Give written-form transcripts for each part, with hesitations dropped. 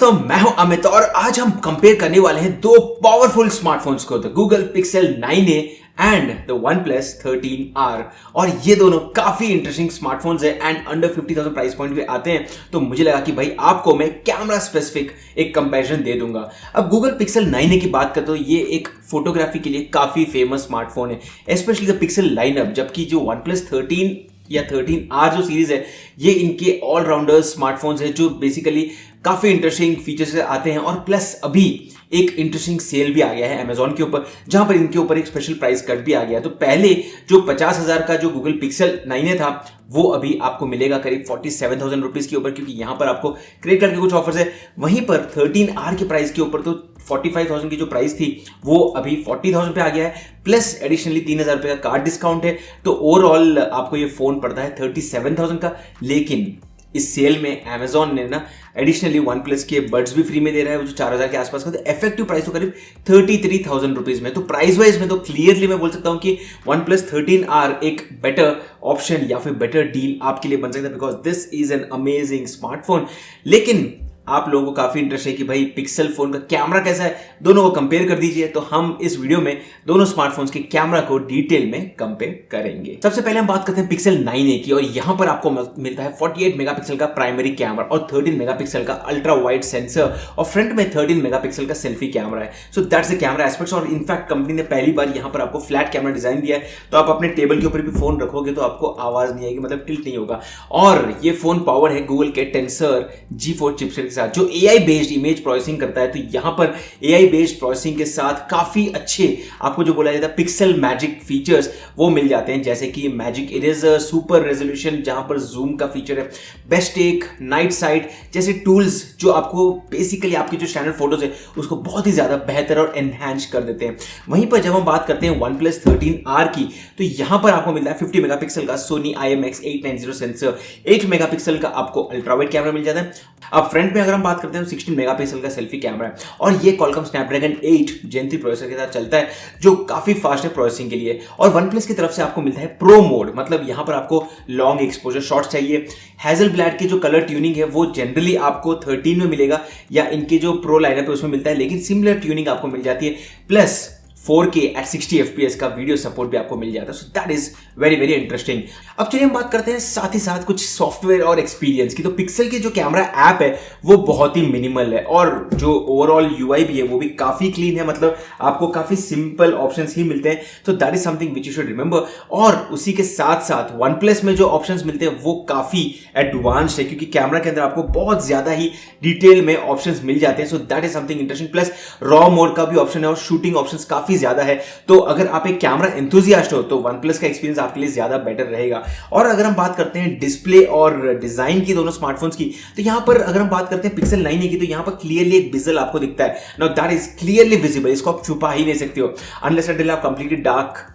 दोस्तों, मैं हूं अमित और आज हम कंपेयर करने वाले हैं दो पावरफुल स्मार्टफोन्स को, the Google pixel 9a and the OnePlus 13R। और ये दोनों काफी इंटरेस्टिंग स्मार्टफोन्स है एंड अंडर 50,000 प्राइस पॉइंट पे आते हैं, तो मुझे लगा कि भाई आपको मैं कैमरा स्पेसिफिक एक कंपैरिजन दे दूंगा। अब गूगल पिक्सल 9a की बात करते हो, ये एक फोटोग्राफी के लिए काफी फेमस स्मार्टफोन है, स्पेशली द पिक्सल लाइनअप। जबकि जो OnePlus 13 या 13R जो सीरीज है, ये इनके ऑलराउंडर स्मार्टफोन्स है जो बेसिकली काफी इंटरेस्टिंग फीचर्स से आते हैं। और प्लस अभी एक इंटरेस्टिंग सेल भी आ गया है अमेजॉन के ऊपर, जहां पर इनके ऊपर एक स्पेशल प्राइस कट भी आ गया है। तो पहले जो 50,000 का जो गूगल पिक्सल 9a था, वो अभी आपको मिलेगा करीब 47,000 रुपीज के ऊपर, क्योंकि यहां पर आपको क्रेडिट कार्ड के कुछ ऑफर्स है। वहीं पर 13R के प्राइस के ऊपर तो 45,000 की जो प्राइस थी वो अभी 40,000 पे आ गया है, प्लस एडिशनली 3,000 रुपए का कार्ड डिस्काउंट है। तो ओवरऑल आपको ये फोन पड़ता है 37,000 का। लेकिन इस सेल में अमेजॉन ने ना एडिशनली OnePlus के बड्स भी फ्री में दे रहा है, वो जो 4,000 के आसपास का। तो इफेक्टिव प्राइस तो करीब 33,000 रुपीज में। तो प्राइस वाइज में तो क्लियरली मैं बोल सकता हूं कि OnePlus 13R एक बेटर ऑप्शन या फिर बेटर डील आपके लिए बन सकता है, because this is an amazing smartphone. लेकिन आप लोगों को काफी इंटरेस्ट है कि भाई पिक्सल फोन का कैमरा कैसा है, दोनों को कंपेयर कर दीजिए। तो हम इस वीडियो में दोनों स्मार्टफोन्स के कैमरा को डिटेल में कंपेयर करेंगे। सबसे पहले हम बात करते हैं पिक्सल 9a की, और यहां पर आपको मिलता है 48 मेगापिक्सल का प्राइमरी कैमरा और 13 मेगापिक्सल का अल्ट्रा वाइड सेंसर, और फ्रंट में 13 मेगापिक्सल का सेल्फी कैमरा है। So that's the camera aspects. और इनफैक्ट कंपनी ने पहली बार यहां पर आपको फ्लैट कैमरा डिजाइन दिया है, तो आप अपने टेबल के ऊपर भी फोन रखोगे तो आपको आवाज नहीं आएगी, मतलब टिल्ट नहीं होगा। और ये फोन पावर है गूगल के टेंसर G4 चिपसेट के साथ, जो AI बेस्ड इमेज प्रोसेसिंग करता है। तो यहां पर AI बेस्ड प्रोसेसिंग के साथ काफी अच्छे आपको जो बोला जाता है पिक्सल मैजिक फीचर्स वो मिल जाते हैं, जैसे कि मैजिक इरेजर, सुपर रेजोल्यूशन जहां पर जूम का फीचर है, बेस्ट टेक, नाइट साइट जैसे टूल्स जो आपको बेसिकली आपकी जो स्टैंडर्ड फोटोज है उसको बहुत ही ज्यादा बेहतर और एनहांस कर देते हैं। वहीं पर जब हम बात करते हैं OnePlus 13R की, तो यहां पर आपको मिलता है 50 मेगापिक्सल का Sony IMX890 सेंसर, 8 मेगापिक्सल का आपको अल्ट्रा वाइड कैमरा मिल जाता है। अब फ्रंट में अगर हम बात करते हैं 16 मेगापिक्सल का सेल्फी कैमरा है, और ये Qualcomm Snapdragon 8 Gen 3 प्रोसेसर के साथ चलता है, जो काफी फास्ट है प्रोसेसिंग के लिए। और OnePlus की तरफ से आपको मिलता है प्रो मोड, मतलब यहां पर आपको लॉन्ग एक्सपोजर शॉट्स चाहिए। Hasselblad की जो कलर ट्यूनिंग है वो जनरली आपको 13 में मिलेगा, या इनके जो प्रो लाइनअप है उसमें मिलता है, लेकिन सिमिलर ट्यूनिंग आपको मिल जाती है। प्लस 4K at 60 FPS का वीडियो सपोर्ट भी आपको मिल जाता है। सो that is very very interesting. अब चलिए हम बात करते हैं साथ ही साथ कुछ सॉफ्टवेयर और एक्सपीरियंस की। तो पिक्सल की जो कैमरा ऐप है वो बहुत ही मिनिमल है, और जो ओवरऑल UI भी है वो भी काफी क्लीन है, मतलब आपको काफी सिंपल ऑप्शंस ही मिलते हैं। तो that is something which you should remember. और उसी के साथ साथ OnePlus में जो ऑप्शंस मिलते हैं वो काफी एडवांस्ड है, क्योंकि कैमरा के अंदर आपको बहुत ज्यादा ही डिटेल में ऑप्शंस मिल जाते हैं। सो that is something interesting. Plus raw mode का भी ऑप्शन है और शूटिंग ऑप्शंस काफी ज्यादा है। तो अगर आप एक कैमरा एंथुसियास्ट हो तो OnePlus का एक्सपीरियंस आपके लिए ज्यादा बेटर रहेगा। और अगर हम बात करते हैं डिस्प्ले और डिजाइन की दोनों स्मार्टफोन्स की, तो यहां पर अगर हम बात करते हैं पिक्सल 9a की, तो यहां पर क्लियरली एक बिजल आपको दिखता है। Now that is clearly visible, इसको आप छुपा ही नहीं सकते हो अनलेस अनटिल आप कंप्लीटली डार्क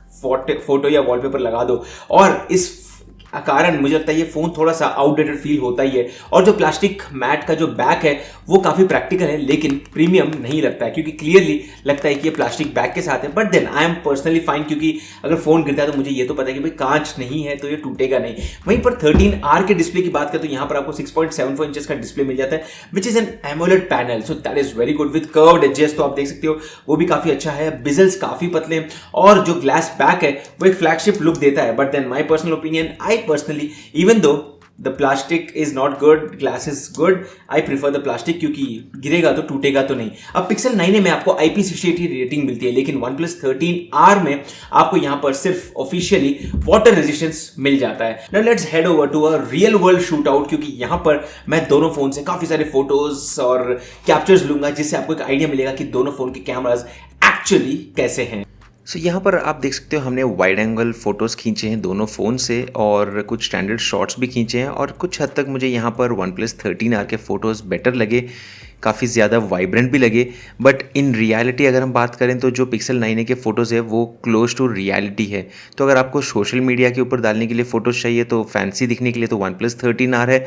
फोटो या वॉलपेपर लगा दो। और इस कारण मुझे लगता है ये फोन थोड़ा सा आउटडेटेड फील होता ही है। और जो प्लास्टिक मैट का जो बैक है वो काफी प्रैक्टिकल है, लेकिन प्रीमियम नहीं लगता है, क्योंकि क्लियरली लगता है कि ये प्लास्टिक बैक के साथ है। But then I am personally fine, क्योंकि अगर फोन गिरता है तो मुझे ये तो पता है कि भाई कांच नहीं है तो ये टूटेगा नहीं। वहीं पर 13R के डिस्प्ले की बात करें तो यहां पर आपको 6.74 इंचेस का डिस्प्ले मिल जाता है, which is an AMOLED panel. So that is very good with curved edges, तो आप देख सकते हो वो भी काफी अच्छा है। बिजल्स काफी पतले हैं, और जो ग्लास बैक है वो एक फ्लैगशिप लुक देता है। But then my personal opinion, I personally even though the plastic is not good, glass is good, I prefer the plastic, क्योंकि गिरेगा तो टूटेगा तो नहीं। अब पिक्सल 9a में आपको IP68 रेटिंग मिलती है, लेकिन OnePlus 13R में आपको यहां पर सिर्फ ऑफिशियली वाटर रेजिस्टेंस मिल जाता है। Now let's head over to a real world shootout, क्योंकि यहां पर मैं दोनों फोन से काफी सारे फोटोज और कैप्चर्स लूंगा, जिससे आपको एक आइडिया मिलेगा कि दोनों फोन के कैमराज एक्चुअली कैसे हैं। सो यहाँ पर आप देख सकते हो हमने वाइड एंगल फ़ोटोज़ खींचे हैं दोनों फ़ोन से, और कुछ स्टैंडर्ड शॉट्स भी खींचे हैं, और कुछ हद तक मुझे यहाँ पर OnePlus 13R के फ़ोटोज़ बेटर लगे, काफ़ी ज़्यादा वाइब्रेंट भी लगे। बट इन रियलिटी अगर हम बात करें तो जो पिक्सल 9a के फ़ोटोज़ है वो क्लोज टू रियलिटी है। तो अगर आपको सोशल मीडिया के ऊपर डालने के लिए फ़ोटोज़ चाहिए, तो फैंसी दिखने के लिए तो OnePlus 13R है,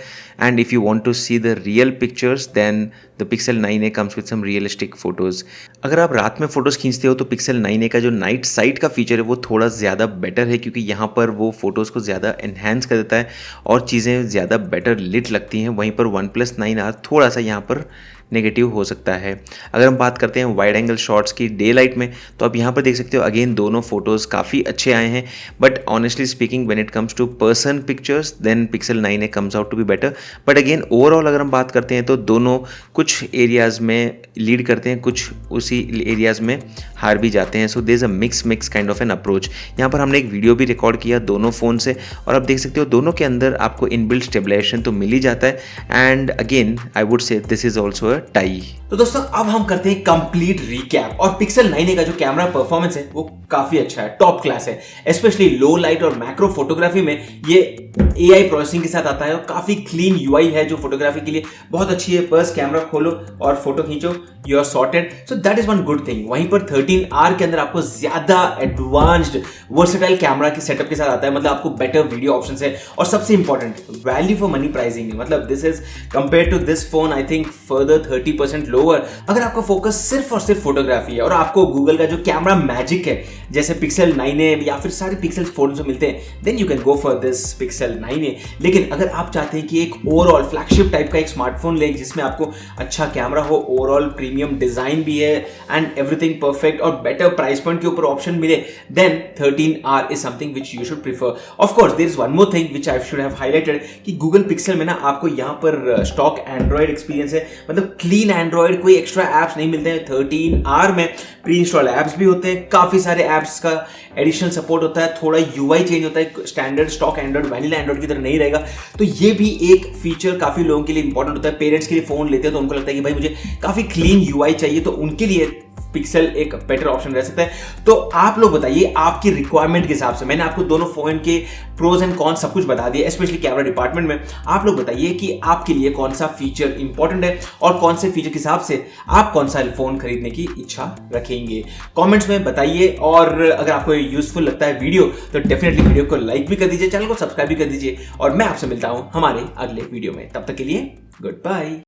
and if you want to see the real pictures then the Pixel 9a comes with some realistic photos. अगर आप रात में फ़ोटोज़ खींचते हो तो पिक्सल 9a का जो नाइट साइट का फीचर है वो थोड़ा ज़्यादा बेटर है, क्योंकि यहाँ पर वो फ़ोटोज़ को ज़्यादा एनहेंस कर देता है और चीज़ें ज़्यादा बेटर लिट लगती हैं। वहीं पर OnePlus 9R थोड़ा सा यहाँ पर नेगेटिव हो सकता है। अगर हम बात करते हैं वाइड एंगल शॉट्स की डे लाइट में, तो आप यहाँ पर देख सकते हो अगेन दोनों फोटोज़ काफ़ी अच्छे आए हैं, but honestly speaking when it comes to person pictures then Pixel 9a comes out to be better. But again overall अगर हम बात करते हैं तो दोनों कुछ एरियाज़ में लीड करते हैं, कुछ उसी एरियाज़ में हार भी जाते हैं। So there is a mix kind of an approach. यहाँ पर हमने एक वीडियो भी रिकॉर्ड किया दोनों फ़ोन से, और आप देख सकते हो दोनों के अंदर आपको इनबिल्ट स्टेबलाइजेशन तो मिल ही जाता है, and again I would say this is also a tie. तो दोस्तों अब हम करते हैं कंप्लीट रिकैप। और पिक्सल 9a का जो कैमरा परफॉर्मेंस है वो काफी अच्छा है, टॉप क्लास है। स्पेशली लो लाइट और मैक्रो फोटोग्राफी में ये AI प्रोसेसिंग के साथ आता है और काफी क्लीन UI है जो फोटोग्राफी के लिए बहुत अच्छी है। बस कैमरा खोलो और फोटो खींचो, you are sorted. So that is one good thing. वहीं पर 13R के अंदर आपको ज्यादा एडवांस्ड वर्सेटाइल कैमरा के सेटअप के साथ आता है, मतलब आपको बेटर वीडियो ऑप्शंस है, और सबसे important value for money pricing है। मतलब this is compare to this phone I think further 30% lower. अगर आपका फोकस सिर्फ और सिर्फ फोटोग्राफी है और आपको गूगल का जो कैमरा मैजिक है जैसे पिक्सल 9a या फिर सारे पिक्सल फोन में मिलते हैं, then you can go for this pixel 9a। लेकिन अगर आप चाहते हैं कि एक ओवरऑल फ्लैगशिप टाइप का एक स्मार्टफोन लें जिसमें आपको अच्छा कैमरा हो, ओवरऑल प्रीमियम डिजाइन भी है एंड एवरीथिंग परफेक्ट, और बेटर प्राइस पॉइंट के ऊपर ऑप्शन मिले, then 13R is something which you should prefer. Of course there is one more thing which I should have highlighted कि Google Pixel में ना आपको यहाँ पर स्टॉक एंड्रॉइड एक्सपीरियंस है, मतलब क्लीन एंड्रॉइड, कोई एक्स्ट्रा एप्स नहीं मिलते हैं। 13R में प्री इंस्टॉल एप्स भी होते हैं, काफी सारे एप्स का एडिशनल सपोर्ट होता है, थोड़ा UI चेंज होता है, standard stock Android vanilla Android की तरह नहीं रहेगा। तो ये भी एक फीचर काफी लोगों के लिए इंपॉर्टेंट होता है। पेरेंट्स के लिए फोन लेते हैं तो उनको लगता है कि भाई मुझे काफी क्लीन UI चाहिए, तो उनके लिए पिक्सल एक बेटर ऑप्शन रह सकता है। तो आप लोग बताइए आपकी रिक्वायरमेंट के हिसाब से। मैंने आपको दोनों फोन के प्रोज एंड कॉन्स सब कुछ बता दिया, स्पेशली कैमरा डिपार्टमेंट में। आप लोग बताइए कि आपके लिए कौन सा फीचर इंपॉर्टेंट है और कौन से फीचर के हिसाब से आप कौन सा फोन खरीदने की इच्छा रखेंगे, कमेंट्स में बताइए। और अगर आपको यूजफुल लगता है वीडियो तो डेफिनेटली वीडियो को लाइक भी कर दीजिए, चैनल को सब्सक्राइब भी कर दीजिए, और मैं आपसे मिलता हूं हमारे अगले वीडियो में। तब तक के लिए गुड बाय।